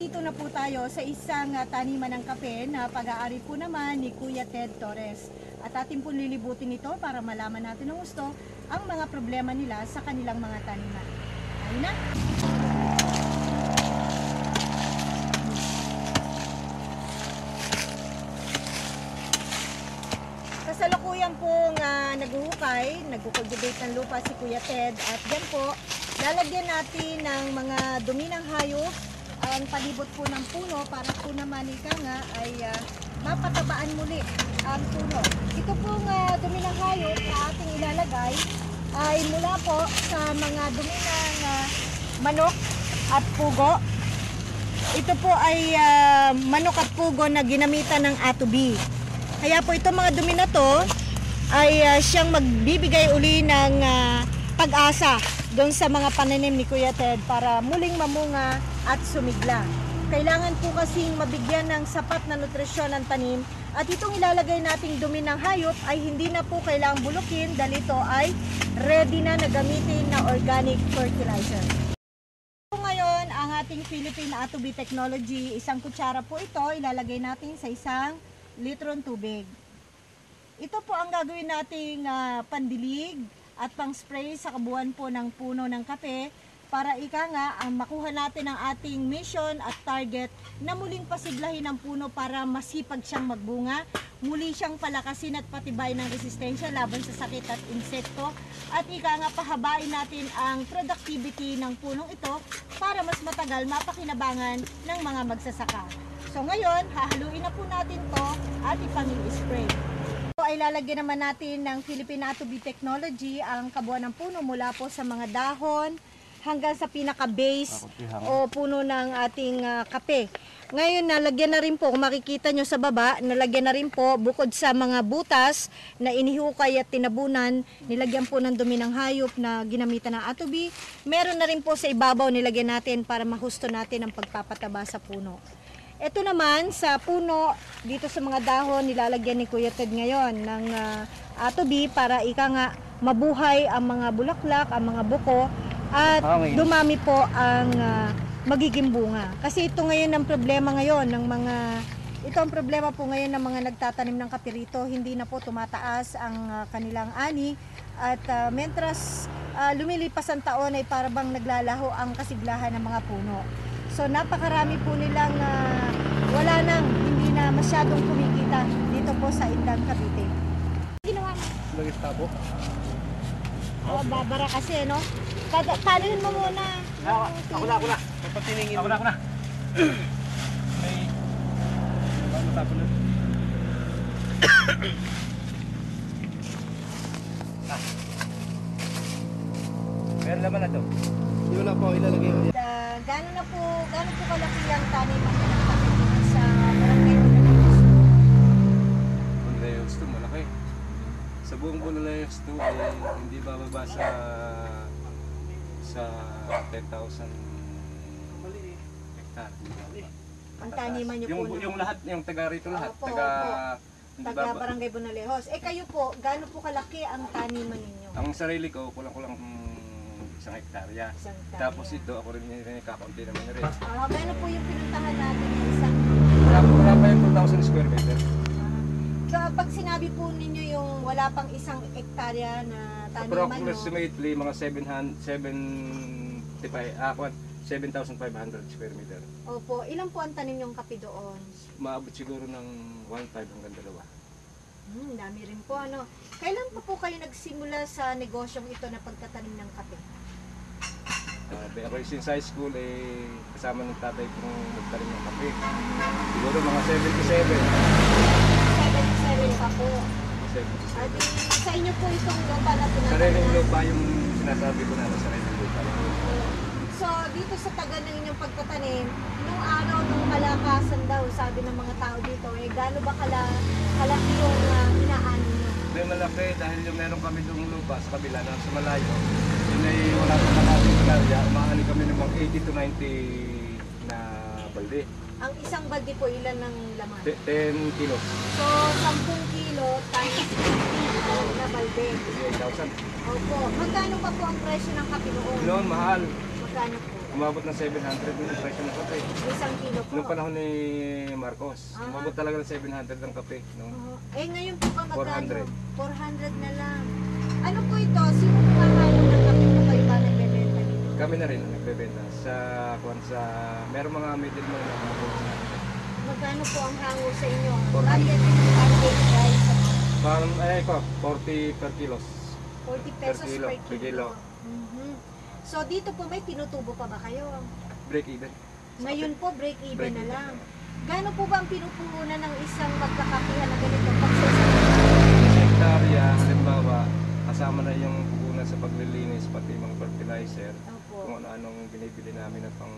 Dito na po tayo sa isang taniman ng kape na pag-aari po naman ni Kuya Ted Torres. At atin po lilibutin ito para malaman natin ng gusto ang mga problema nila sa kanilang mga taniman. Ayun na! Kasalukuyan pong nagkukultivate ng lupa si Kuya Ted at yan po, lalagyan natin ng mga dumi ng hayop ang palibot po ng puno para po naman ay mapatabaan muli ang puno. Ito pong dumi ng hayop na ating ilalagay ay mula po sa mga dumi ng manok at pugo. Ito po ay manok at pugo na ginamitan ng A2B. Kaya po itong mga dumi na to ay siyang magbibigay uli ng pag-asa doon sa mga pananim ni Kuya Ted para muling mamunga at sumigla. Kailangan po kasing mabigyan ng sapat na nutrisyon ang tanim at itong ilalagay nating dumi ng hayop ay hindi na po kailangang bulukin dahil ito ay ready na gamitin na organic fertilizer. Ngayon, ang ating Philippine A2B technology, isang kutsara po ito, ilalagay natin sa isang litron tubig. Ito po ang gagawin nating pandilig at pang-spray sa kabuuan po ng puno ng kape para ang makuha natin ang ating mission at target na muling pasiglahin ang puno para masipag siyang magbunga, muli siyang palakasin at patibay ng resistensya laban sa sakit at insekto at pahabain natin ang productivity ng punong ito para mas matagal mapakinabangan ng mga magsasaka. So ngayon, hahaluin na po natin to at ipang-spray. So ay lalagyan naman natin ng Philippine A2B technology ang kabuuan ng puno mula po sa mga dahon hanggang sa pinaka-base o puno ng ating kape. Ngayon, nalagyan na rin po, kung makikita nyo sa baba, nalagyan na rin po, bukod sa mga butas na inihukay at tinabunan, nilagyan po ng dumi ng hayop na ginamitan ng A2B. Meron na rin po sa ibabaw, nilagyan natin para mahusto natin ang pagpapataba sa puno. Ito naman sa puno, dito sa mga dahon, nilalagyan ni Kuya Ted ngayon ng A2B para mabuhay ang mga bulaklak, ang mga buko, at dumami po ang magiging bunga. Kasi ito ngayon ang problema ngayon ng ito ang problema po ngayon ng mga nagtatanim ng kape rito, hindi na po tumataas ang kanilang ani at mentras lumilipas ang taon ay parang naglalaho ang kasiglahan ng mga puno. So napakarami po nilang hindi na masyadong kumikita dito po sa Indan, Cavite. Ginawa mo? Lagis tabo. Oh, babara kasi, no? Talin mo muna. Ako na. Papatiningin mo. Ako na. May... Ano tapo na? Meron naman na to. Yun na po, ilalagay mo. Gano'n po kalaki ang taniman ng kape sa barangay Layos to, malaki. Sa buong buong layos to ay hindi bababa sa 10,000 hektar. ang taniman niyo po. Yung lahat, yung taga rito lahat, taga barangay Bonalejos. Kayo po, gaano po kalaki ang taniman ninyo? Ang sarili ko, kulang-kulang 1 hektarya. Tapos ito, ako rin kakaunti naman rin. Gaano po yung pinuntahan natin ng isang? Wala pa yung 2,000 square meter. Kapag sinabi po ninyo yung wala pang 1 hektarya na taniman nyo? Approximately mga 7,500 square meter. Opo, ilan po ang tanim yung kape doon? Maabot siguro ng 1.5 hanggang 2. Dami rin po. Kailan pa po kayo nagsimula sa negosyong ito na pagtatanim ng kape? Ako since high school, kasama ng tatay kong magtanim ng kape. Siguro mga 77. 77 pa po. 77. At sa inyo po itong lupa na tinatanim? Sariling lupa yung sinasabi ko na sariling lupa. So, dito sa taga ng inyong pagtatanim, nung araw, nung malakasan daw, sabi ng mga tao dito, gaano ba kalaki yung inaani nyo? May malaki dahil yung meron kami doong lupa sa kabila na sa malayo. Yun ay wala pa nakasing malarya. Umaani kami ng mga 80 to 90 na balde. Ang isang balde po, ilan ng laman? 10 kilos. So, 10 kilo times 50 na balde. 8,000. Opo. Magkano pa po ang presyo ng kape noon? Noon, mahal. Magkano po? Umabot ng 700 yung presyo ng kape. Isang kilo Nung panahon ni Marcos, Aha. umabot talaga ng 700 ang kape. No? Eh ngayon po ba magkano? 400. 400 na lang. Ano po ito? Sino kumakain ng kape po kayo ba nagbebenta nito? Kami na rin ang nagbebenta merong mga middleman na mga wholesale. Magkano po ang hango sa inyo? 400. Bakit yung pancake rice? Ay ko, 40 per kilos. 40 pesos kilo, per per kilo. kilo. Mhm. So dito po may tinutubo pa ba kayo? Break even. Ngayon po break even Break na even lang. na. Gaano po ba ang pinupuhunan ng isang magkakapihan na ganito? Pag-sesa? Sa hektarya, halimbawa, kasama na yung puhunan sa paglilinis, pati mga fertilizer, Opo. kung ano-anong binibili namin na pang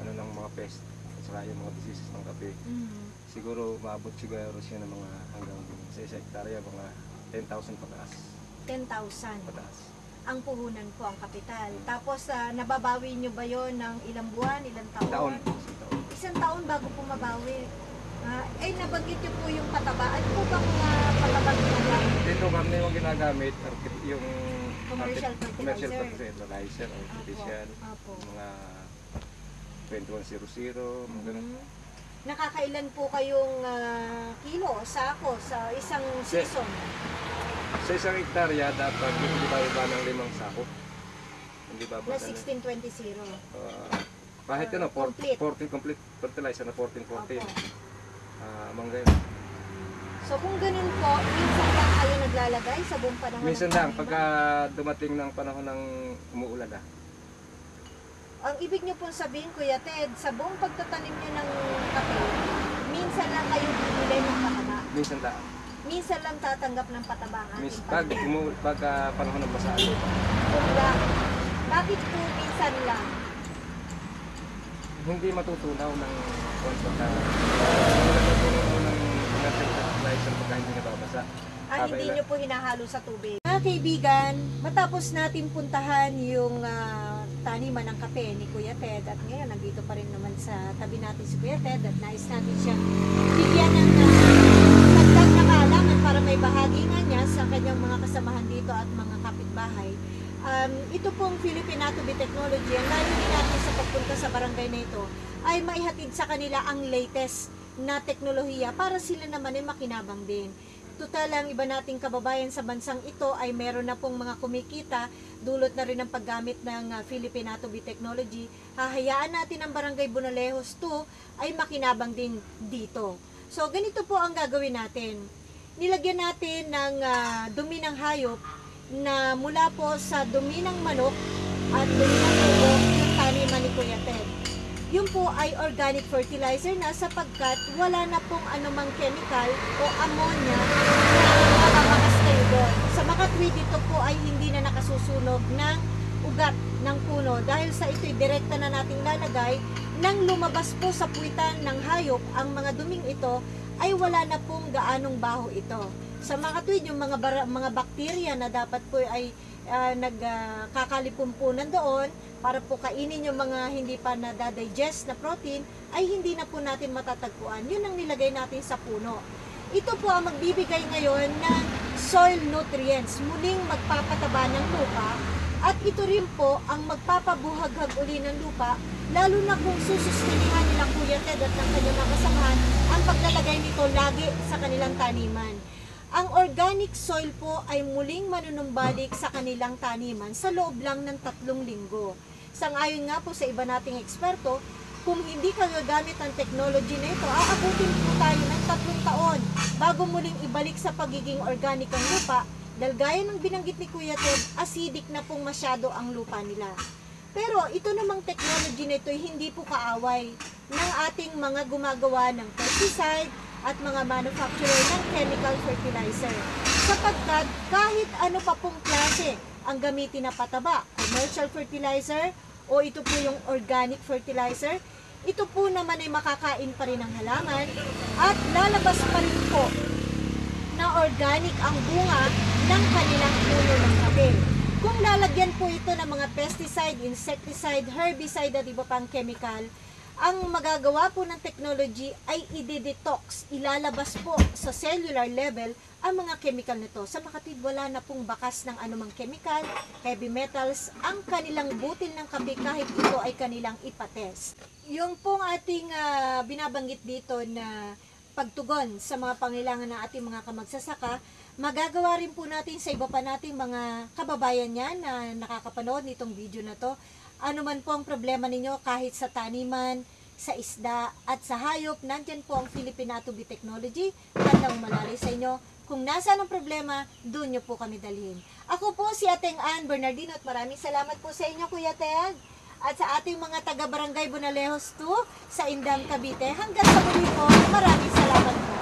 ng mga pest, at saka yung mga diseases ng kape. Mhm. Siguro maabot siguro siya ng mga hanggang sa isang hektarya, mga 10,000 pataas. 10,000 Pataas. ang puhunan po ang kapital. Tapos nababawi nyo ba yon ng ilang buwan, ilang taon? Taon. Isang taon. Isang taon bago po mabawi. Nabanggit nyo po yung pataba. Ano po bang pataba ginagamit? Dito kami yung ginagamit, yung Commercial commercial fertilizer. fertilizer, artificial, Apo. mga 2100, mga ganun. Mhm. Nakakailan po kayong kilo, sako sa isang season? Sa isang hektarya, dapat hindi ba ng 5 sako? Hindi ba Na 1620. kahit complete. 14 complete fertilizer na 14-14. Opo. Mga ganun. So kung ganun po, minsan lang kayo naglalagay sa buong panahon ng Minsan lang, taniman? pagka dumating ng panahon ng umuulan na. Ang ibig nyo pong sabihin, Kuya Ted, sa buong pagtatanim nyo ng kape, minsan lang kayo bibili ng pataba. Minsan lang. Minsan lang tatanggap ng pataba ang ating Pagka panahon ng basaan. Kung lang. Bakit po minsan lang? Hindi matutunaw ng pagka matutunaw ng commercial fertilizer pagka hindi nababasa. Hindi nyo po hinahalo sa tubig. Mga kaibigan, matapos natin puntahan yung taniman ng kape ni Kuya Ted at ngayon nandito pa rin naman sa tabi natin si Kuya Ted at nais natin siya bigyan ng dagdag na kaalaman para may bahagi nga niya sa kanyang mga kasamahan dito at mga kapitbahay. Ito pong Philippine Atomy Technology, ang layunin natin sa pagpunta sa barangay na ito ay maihatid sa kanila ang latest na teknolohiya para sila naman ay makinabang din. Total, ang iba nating kababayan sa bansang ito ay meron na pong mga kumikita, dulot na rin ang paggamit ng Philippine Atomy Technology. Hahayaan natin ang Barangay Bonalejos 2 ay makinabang din dito. So, ganito po ang gagawin natin. Nilagyan natin ng dumi ng hayop na mula po sa dumi ng manok at dumi ng tubo yung taniman ni Kuya Ted. Yun po ay organic fertilizer na sapagkat wala na pong anumang chemical o ammonia na mababakas kayo doon. Sa makatwid, ito po ay hindi na nakasusunog ng ugat ng puno dahil sa ito'y direkta na nating lalagay nang lumabas po sa puwitan ng hayop ang mga duming ito ay wala na pong gaanong baho ito. Sa makatwid, yung mga bakterya na dapat po ay nagkakalipunpunan doon para po kainin yung mga hindi pa nadadigest na protein ay hindi na po natin matatagpuan. Yun ang nilagay natin sa puno. Ito po ang magbibigay ngayon ng soil nutrients, muling magpapataba ng lupa at ito rin po ang magpapabuhaghag uli ng lupa lalo na kung susustinihan nila Kuya Ted at ng kanyang mga kasamahan ang paglalagay nito lagi sa kanilang taniman. Ang organic soil po ay muling manunumbalik sa kanilang taniman sa loob lang ng 3 linggo. Sang-ayon nga po sa iba nating eksperto, kung hindi ka gagamit ng technology na ito, aabutin po tayo ng 3 taon bago muling ibalik sa pagiging organic ang lupa dahil gaya ng binanggit ni Kuya Ted, acidic na pong masyado ang lupa nila. Pero ito namang technology na ito ay hindi po kaaway ng ating mga gumagawa ng pesticide at mga manufacturer ng chemical fertilizer. Sapagkat kahit ano pa pong klase ang gamitin na pataba, commercial fertilizer o ito po yung organic fertilizer, ito po naman ay makakain pa rin ng halaman at lalabas pa rin po na organic ang bunga ng kanilang puno ng kape. Kung lalagyan po ito ng mga pesticide, insecticide, herbicide at iba pang chemical, Ang magagawa po ng technology ay i-detox, ilalabas po sa cellular level ang mga chemical nito. Sa makatid, wala na pong bakas ng anumang chemical, heavy metals, ang kanilang butil ng kape kahit ito ay kanilang ipatest. Yung pong ating binabanggit dito na pagtugon sa mga pangailangan ng ating mga kamagsasaka, magagawa rin po natin sa iba pa nating mga kababayan niyan na nakakapanood nitong video na to. Ano man po ang problema ninyo, kahit sa taniman, sa isda, at sa hayop, nandyan po ang Philippine Atomy Technology, handang malalay sa inyo. Kung nasaan ang problema, doon nyo po kami dalhin. Ako po si Ateng Ann Bernardino at maraming salamat po sa inyo, Kuya Ted. At sa ating mga taga-barangay Bonalejos 2 sa Indang, Cavite. Hanggang sa muli po, maraming salamat po.